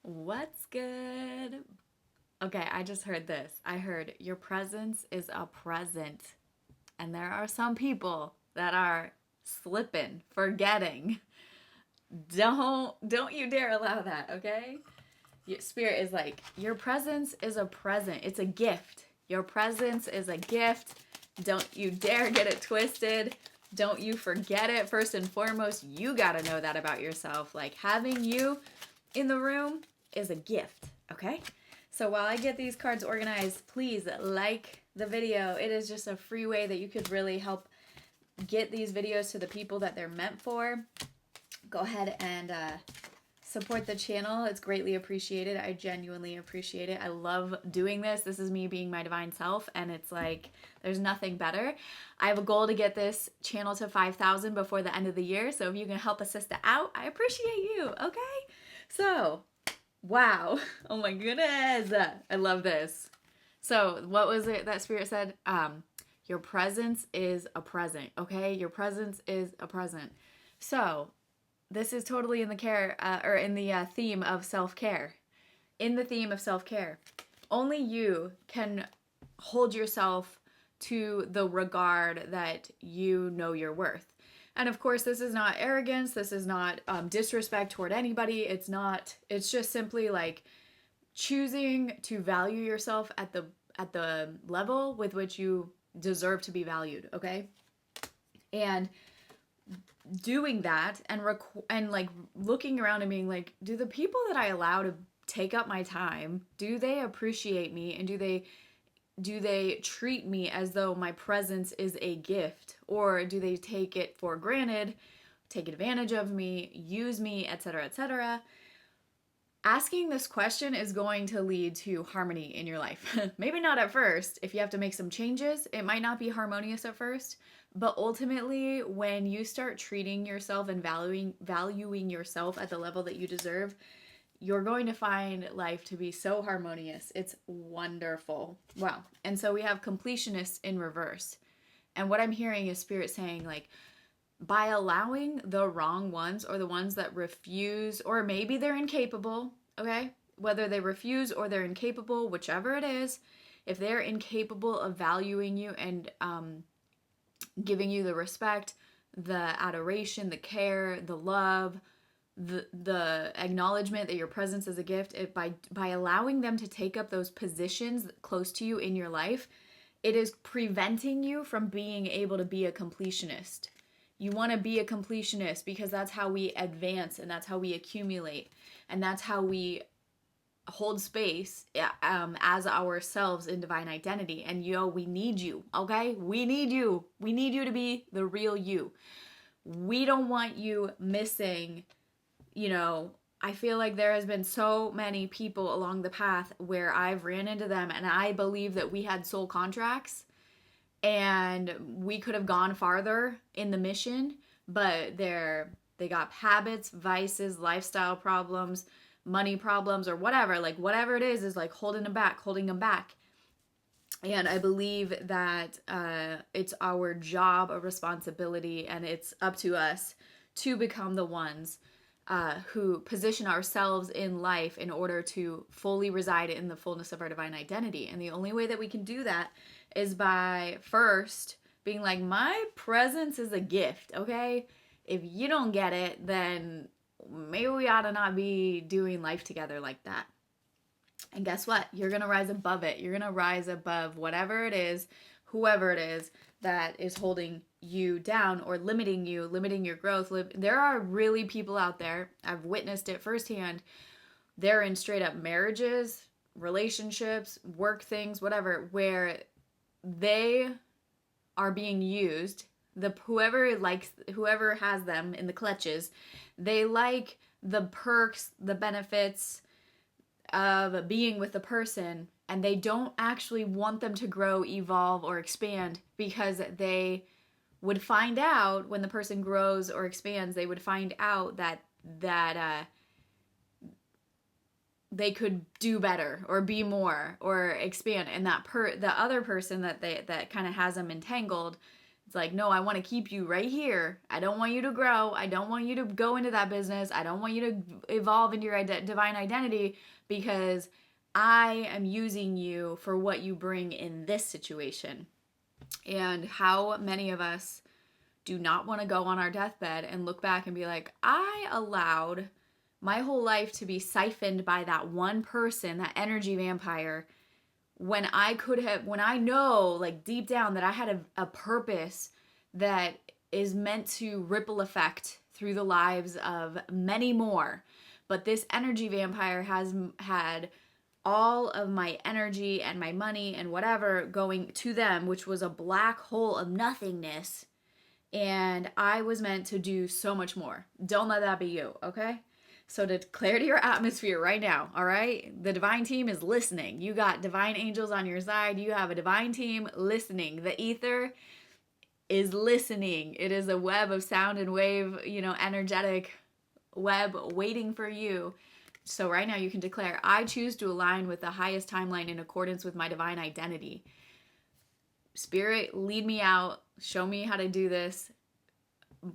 What's good? Okay, I just heard this. I heard your presence is a present. And there are some people that are slipping, forgetting. Don't you dare allow that, okay? Your spirit is like, your presence is a present. It's a gift. Your presence is a gift. Don't you dare get it twisted. Don't you forget it. First and foremost, you got to know that about yourself. Like having you in the room is a gift, okay? So while I get these cards organized, please like the video. It is just a free way that you could really help get these videos to the people that they're meant for. Go ahead and support the channel. It's greatly appreciated. I genuinely appreciate it. I love doing this. This is me being my divine self, and it's like there's nothing better. I have a goal to get this channel to 5,000 before the end of the year, so if you can help assist it out, I appreciate you, okay? So, wow. Oh my goodness. I love this. So, what was it that Spirit said? Your presence is a present, okay? Your presence is a present. So, this is totally in the theme of self-care. In the theme of self-care. Only you can hold yourself to the regard that you know your worth. And of course, this is not arrogance. This is not disrespect toward anybody. It's just simply like choosing to value yourself at the level with which you deserve to be valued, okay? And doing that and like looking around and being like, do the people that I allow to take up my time, do they appreciate me, and do they treat me as though my presence is a gift, or do they take it for granted, take advantage of me, use me, etc., etc.? Asking this question is going to lead to harmony in your life. Maybe not at first. If you have to make some changes, it might not be harmonious at first. But ultimately, when you start treating yourself and valuing yourself at the level that you deserve, you're going to find life to be so harmonious. It's wonderful. Wow. And so we have completionists in reverse. And what I'm hearing is Spirit saying, like, by allowing the wrong ones, or the ones that refuse, or maybe they're incapable, okay? Whether they refuse or they're incapable, whichever it is, if they're incapable of valuing you and giving you the respect, the adoration, the care, the love, the acknowledgement that your presence is a gift, by allowing them to take up those positions close to you in your life, it is preventing you from being able to be a completionist. You want to be a completionist because that's how we advance, and that's how we accumulate, and that's how we hold space as ourselves in divine identity. And we need you, okay? We need you. We need you to be the real you. We don't want you missing, I feel like there has been so many people along the path where I've ran into them, and I believe that we had soul contracts and we could have gone farther in the mission, but they got habits, vices, lifestyle problems, money problems, or whatever. Like whatever it is like holding them back. And I believe that it's our job, a responsibility, and it's up to us to become the ones who position ourselves in life in order to fully reside in the fullness of our divine identity. And the only way that we can do that is by first being like, my presence is a gift, okay? If you don't get it, then maybe we ought to not be doing life together like that. And guess what? You're going to rise above it. You're going to rise above whatever it is, whoever it is that is holding you down or limiting your growth. There are really people out there, I've witnessed it firsthand, they're in straight up marriages, relationships, work things, whatever, where they are being used. Whoever has them in the clutches, they like the perks, the benefits of being with the person, and they don't actually want them to grow, evolve, or expand, because they would find out when the person grows or expands, they would find out that they could do better or be more or expand, and the other person that kind of has them entangled, It's like, no, I want to keep you right here. I don't want you to grow. I don't want you to go into that business. I don't want you to evolve into your divine identity, because I am using you for what you bring in this situation. And how many of us do not want to go on our deathbed and look back and be like, I allowed my whole life to be siphoned by that one person, that energy vampire, when I know, like, deep down that I had a purpose that is meant to ripple effect through the lives of many more. But this energy vampire has had all of my energy and my money and whatever going to them, which was a black hole of nothingness. And I was meant to do so much more. Don't let that be you, okay? So declare to your atmosphere right now, all right? The divine team is listening. You got divine angels on your side. You have a divine team listening. The ether is listening. It is a web of sound and wave, energetic web waiting for you. So right now you can declare, I choose to align with the highest timeline in accordance with my divine identity. Spirit, lead me out. Show me how to do this.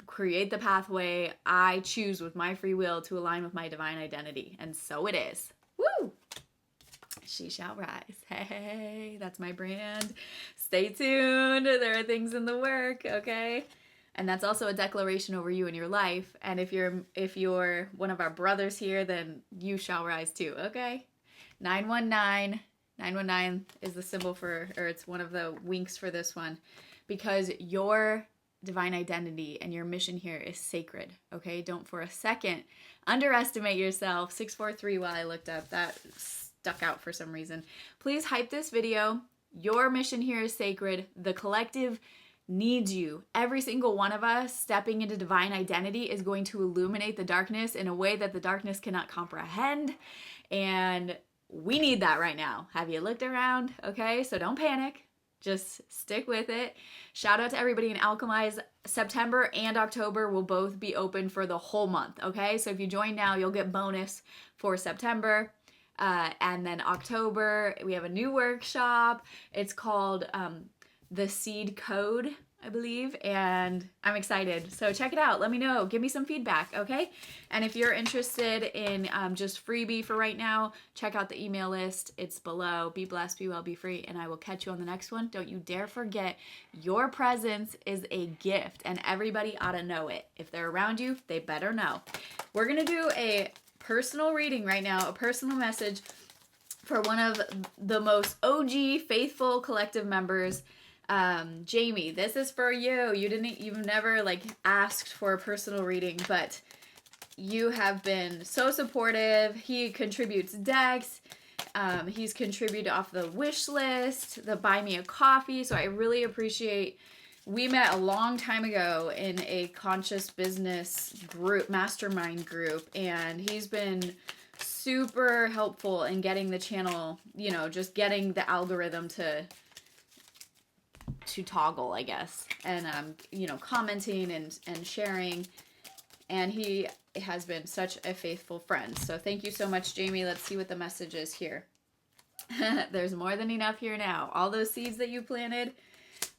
Create the pathway. I choose with my free will to align with my divine identity. And so it is. Woo! She shall rise. Hey, that's my brand. Stay tuned. There are things in the work, okay? And that's also a declaration over you in your life. And if you're one of our brothers here, then you shall rise too, okay? 919. 919 is the symbol for, or it's one of the winks for this one, because your divine identity and your mission here is sacred, okay? Don't for a second underestimate yourself. 643 while I looked up, that stuck out for some reason. Please hype this video. Your mission here is sacred. The collective needs you. Every single one of us stepping into divine identity is going to illuminate the darkness in a way that the darkness cannot comprehend. And we need that right now. Have you looked around? Okay, so don't panic. Just stick with it. Shout out to everybody in Alchemize. September and October will both be open for the whole month, okay? So if you join now, you'll get bonus for September. And then October, we have a new workshop. It's called the Seed Code, I believe, and I'm excited. So check it out. Let me know. Give me some feedback, okay? And if you're interested in just freebie for right now, check out the email list. It's below. Be blessed, be well, be free, and I will catch you on the next one. Don't you dare forget, your presence is a gift, and everybody ought to know it. If they're around you, they better know. We're going to do a personal reading right now, a personal message for one of the most OG faithful collective members, Jamie. This is for you. You've never asked for a personal reading, but you have been so supportive. He contributes decks. He's contributed off the wish list, the buy me a coffee. So I really appreciate. We met a long time ago in a conscious business group, mastermind group, and he's been super helpful in getting the channel, just getting the algorithm to toggle, I guess, and commenting and sharing, and he has been such a faithful friend. So thank you so much, Jamie. Let's see what the message is here. There's more than enough here now. All those seeds that you planted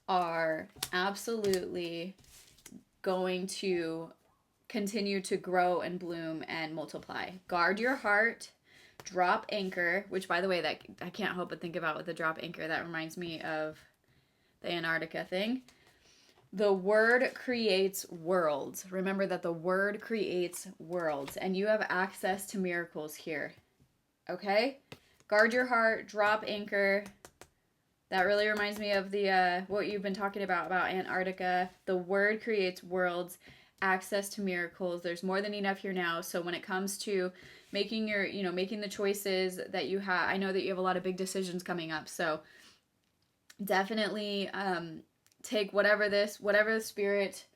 are absolutely going to continue to grow and bloom and multiply. Guard your heart. Drop anchor, which, by the way, that I can't help but think about with the drop anchor. That reminds me of the Antarctica thing. The word creates worlds. Remember that the word creates worlds, and you have access to miracles here. Okay? Guard your heart, drop anchor. That really reminds me of the what you've been talking about Antarctica. The word creates worlds, access to miracles. There's more than enough here now. So when it comes to making making the choices that you have, I know that you have a lot of big decisions coming up. So definitely take whatever the spirit,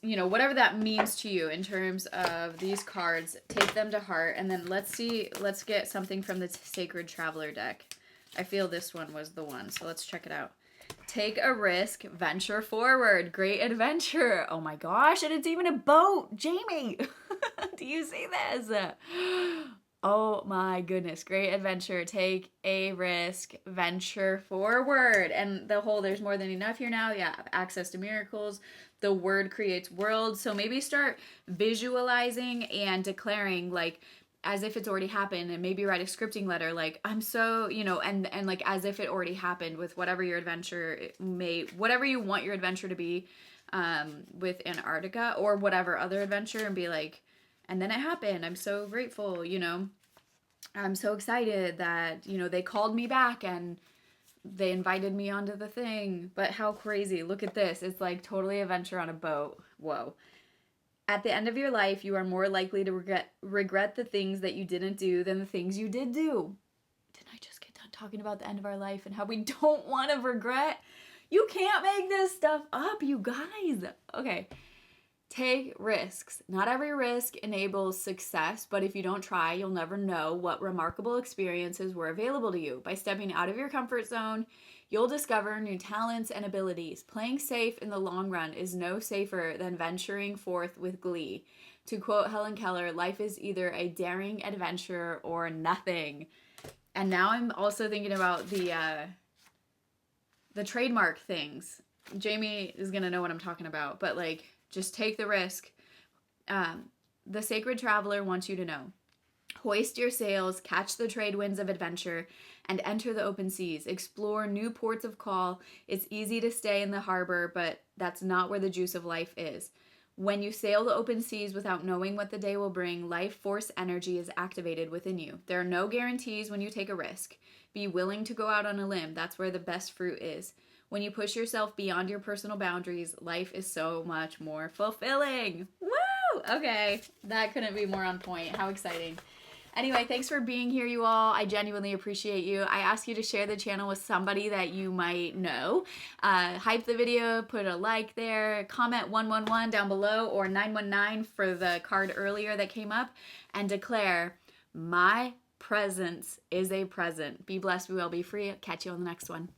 whatever that means to you in terms of these cards, take them to heart. And then let's get something from the Sacred Traveler deck. I feel this one was the one, so let's check it out. Take a risk, venture forward, great adventure. Oh my gosh, and it's even a boat, Jamie. Do you see this? Oh my goodness. Great adventure. Take a risk. Venture forward. And the whole there's more than enough here now. Yeah. Access to miracles. The word creates worlds. So maybe start visualizing and declaring like as if it's already happened, and maybe write a scripting letter like I'm so, and like as if it already happened with whatever your adventure whatever you want your adventure to be with Antarctica or whatever other adventure, and be like, and then it happened. I'm so grateful, I'm so excited that, they called me back and they invited me onto the thing. But how crazy. Look at this. It's like totally adventure on a boat. Whoa. At the end of your life, you are more likely to regret the things that you didn't do than the things you did do. Didn't I just get done talking about the end of our life and how we don't want to regret? You can't make this stuff up, you guys. Okay. Take risks. Not every risk enables success, but if you don't try, you'll never know what remarkable experiences were available to you. By stepping out of your comfort zone, you'll discover new talents and abilities. Playing safe in the long run is no safer than venturing forth with glee. To quote Helen Keller, life is either a daring adventure or nothing. And now I'm also thinking about the trademark things. Jamie is going to know what I'm talking about, but like, just take the risk. The Sacred Traveler wants you to know. Hoist your sails, catch the trade winds of adventure, and enter the open seas. Explore new ports of call. It's easy to stay in the harbor, but that's not where the juice of life is. When you sail the open seas without knowing what the day will bring, life force energy is activated within you. There are no guarantees when you take a risk. Be willing to go out on a limb. That's where the best fruit is. When you push yourself beyond your personal boundaries, life is so much more fulfilling. Woo! Okay, that couldn't be more on point. How exciting. Anyway, thanks for being here, you all. I genuinely appreciate you. I ask you to share the channel with somebody that you might know. Hype the video, put a like there, comment 111 down below or 919 for the card earlier that came up, and declare, my presence is a present. Be blessed, be well, be free. Catch you on the next one.